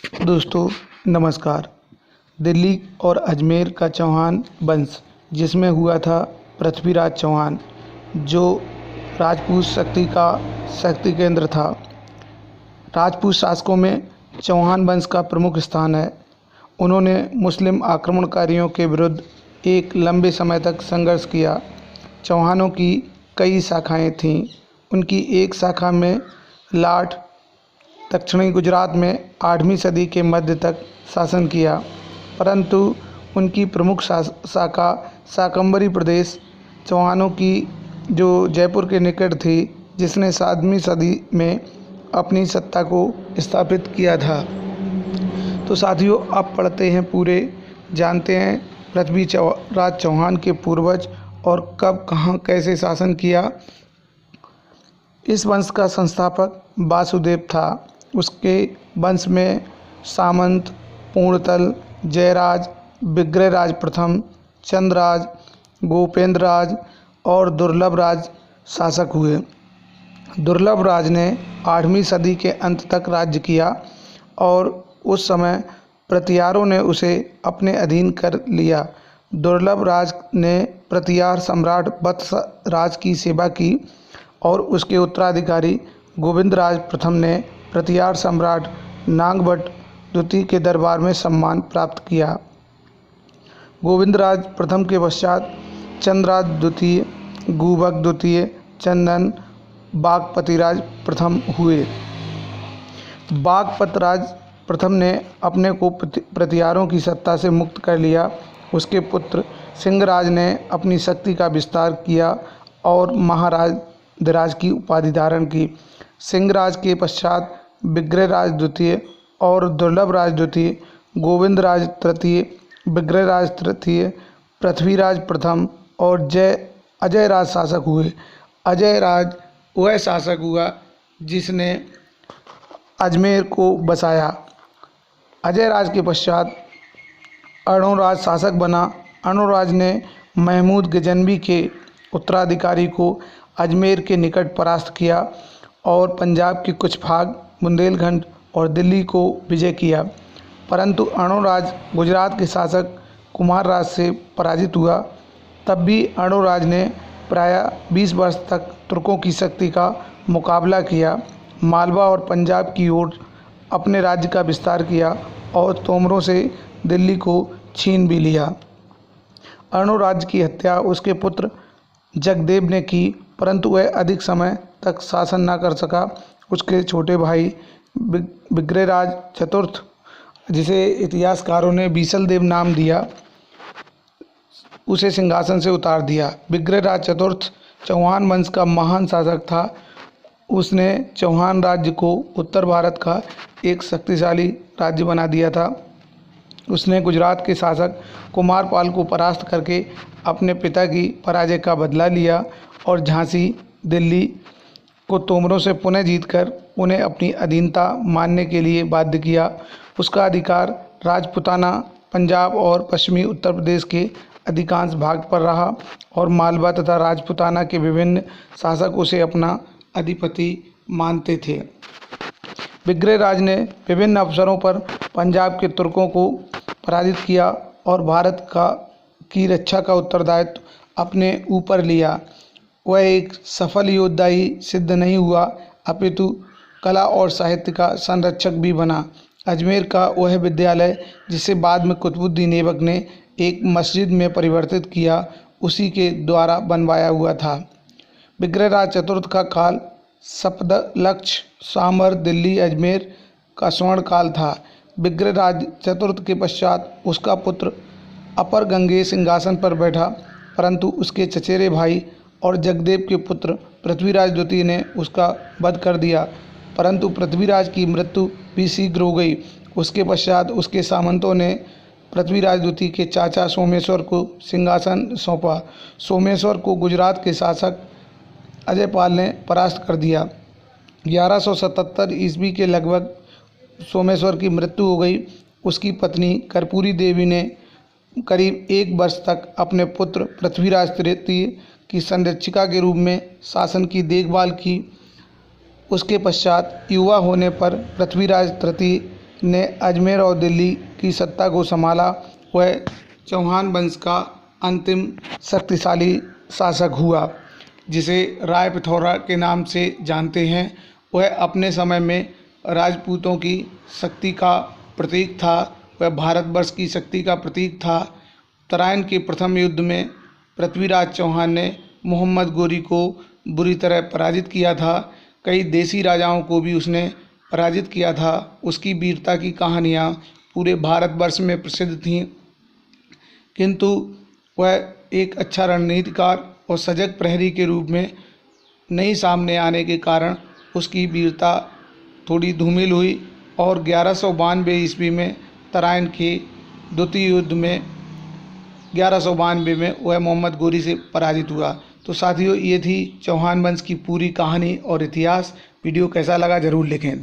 दोस्तों नमस्कार। दिल्ली और अजमेर का चौहान वंश, जिसमें हुआ था पृथ्वीराज चौहान, जो राजपूत शक्ति केंद्र था। राजपूत शासकों में चौहान वंश का प्रमुख स्थान है। उन्होंने मुस्लिम आक्रमणकारियों के विरुद्ध एक लंबे समय तक संघर्ष किया। चौहानों की कई शाखाएं थीं। उनकी एक शाखा में लाट दक्षिणी गुजरात में 8वीं सदी के मध्य तक शासन किया, परंतु उनकी प्रमुख शाखा शाकंभरी प्रदेश चौहानों की, जो जयपुर के निकट थी, जिसने 7वीं सदी में अपनी सत्ता को स्थापित किया था। तो साथियों, अब पढ़ते हैं पूरे, जानते हैं पृथ्वीराज चौहान के पूर्वज और कब कहाँ कैसे शासन किया। इस वंश का संस्थापक वासुदेव था। उसके वंश में सामंत, पूर्णतल, जयराज, विग्रहराज प्रथम, चंद्रराज, गोपेंद्रराज और दुर्लभराज शासक हुए। दुर्लभराज ने 8वीं सदी के अंत तक राज्य किया और उस समय प्रतिहारों ने उसे अपने अधीन कर लिया। दुर्लभराज ने प्रतिहार सम्राट वत्सराज की सेवा की और उसके उत्तराधिकारी गोविंदराज प्रथम ने प्रतिहार सम्राट नागभट्ट द्वितीय के दरबार में सम्मान प्राप्त किया। गोविंदराज प्रथम के पश्चात चंद्रराज द्वितीय, गुभक द्वितीय, चंदन, बागपतिराज प्रथम हुए। बागपतराज प्रथम ने अपने को प्रतिहारों की सत्ता से मुक्त कर लिया। उसके पुत्र सिंहराज ने अपनी शक्ति का विस्तार किया और महाराज की उपाधि धारण की। सिंहराज के पश्चात विग्रहराज द्वितीय और दुर्लभराज द्वितीय, गोविंदराज तृतीय, विग्रहराज तृतीय, पृथ्वीराज प्रथम और अजयराज शासक हुए। अजयराज वह शासक हुआ जिसने अजमेर को बसाया। अजयराज के पश्चात अर्णोराज शासक बना। अर्णोराज ने महमूद गजनवी के उत्तराधिकारी को अजमेर के निकट परास्त किया और पंजाब के कुछ भाग, बुंदेलखंड और दिल्ली को विजय किया, परंतु अर्णोराज गुजरात के शासक कुमारराज से पराजित हुआ। तब भी अर्णोराज ने प्रायः 20 वर्ष तक तुर्कों की शक्ति का मुकाबला किया, मालवा और पंजाब की ओर अपने राज्य का विस्तार किया और तोमरों से दिल्ली को छीन भी लिया। अर्णोराज की हत्या उसके पुत्र जगदेव ने की, परंतु वह अधिक समय तक शासन न कर सका। उसके छोटे भाई विग्रहराज चतुर्थ, जिसे इतिहासकारों ने बीसलदेव नाम दिया, उसे सिंहासन से उतार दिया। विग्रहराज चतुर्थ चौहान वंश का महान शासक था। उसने चौहान राज्य को उत्तर भारत का एक शक्तिशाली राज्य बना दिया था। उसने गुजरात के शासक कुमारपाल को परास्त करके अपने पिता की पराजय का बदला लिया और झांसी, दिल्ली को तोमरों से पुनः जीतकर उन्हें अपनी अधीनता मानने के लिए बाध्य किया। उसका अधिकार राजपूताना, पंजाब और पश्चिमी उत्तर प्रदेश के अधिकांश भाग पर रहा और मालवा तथा राजपूताना के विभिन्न शासक उसे अपना अधिपति मानते थे। विग्रहराज ने विभिन्न अवसरों पर पंजाब के तुर्कों को पराजित किया और भारत की रक्षा का उत्तरदायित्व अपने ऊपर लिया। वह एक सफल योद्धा ही सिद्ध नहीं हुआ, अपितु कला और साहित्य का संरक्षक भी बना। अजमेर का वह विद्यालय, जिसे बाद में कुतुबुद्दीन ऐबक ने एक मस्जिद में परिवर्तित किया, उसी के द्वारा बनवाया हुआ था। विग्रहराज चतुर्थ का काल सप्तलक्ष, सामर, दिल्ली, अजमेर का स्वर्ण काल था। विग्रहराज चतुर्थ के पश्चात उसका पुत्र अपर गंगे सिंहासन पर बैठा, परंतु उसके चचेरे भाई और जगदेव के पुत्र पृथ्वीराज द्वितीय ने उसका वध कर दिया, परंतु पृथ्वीराज की मृत्यु भी शीघ्र हो गई। उसके पश्चात उसके सामंतों ने पृथ्वीराज द्वितीय के चाचा सोमेश्वर को सिंहासन सौंपा। सोमेश्वर को गुजरात के शासक अजयपाल ने परास्त कर दिया। 1177 ईस्वी के लगभग सोमेश्वर की मृत्यु हो गई। उसकी पत्नी कर्पूरी देवी ने करीब 1 वर्ष तक अपने पुत्र पृथ्वीराज तृतीय की संरक्षिका के रूप में शासन की देखभाल की। उसके पश्चात युवा होने पर पृथ्वीराज तृतीय ने अजमेर और दिल्ली की सत्ता को संभाला, वह चौहान वंश का अंतिम शक्तिशाली शासक हुआ, जिसे राय पिथौरा के नाम से जानते हैं। वह अपने समय में राजपूतों की शक्ति का प्रतीक था, वह भारतवर्ष की शक्ति का प्रतीक था। तराइन के प्रथम युद्ध में पृथ्वीराज चौहान ने मोहम्मद गोरी को बुरी तरह पराजित किया था। कई देसी राजाओं को भी उसने पराजित किया था। उसकी वीरता की कहानियाँ पूरे भारतवर्ष में प्रसिद्ध थीं, किंतु वह एक अच्छा रणनीतिकार और सजग प्रहरी के रूप में नहीं सामने आने के कारण उसकी वीरता थोड़ी धूमिल हुई और 1192 ईस्वी में तराइन के द्वितीय युद्ध में 1192 में वह मोहम्मद गोरी से पराजित हुआ। तो साथियों, ये थी चौहान वंश की पूरी कहानी और इतिहास। वीडियो कैसा लगा ज़रूर लिखें।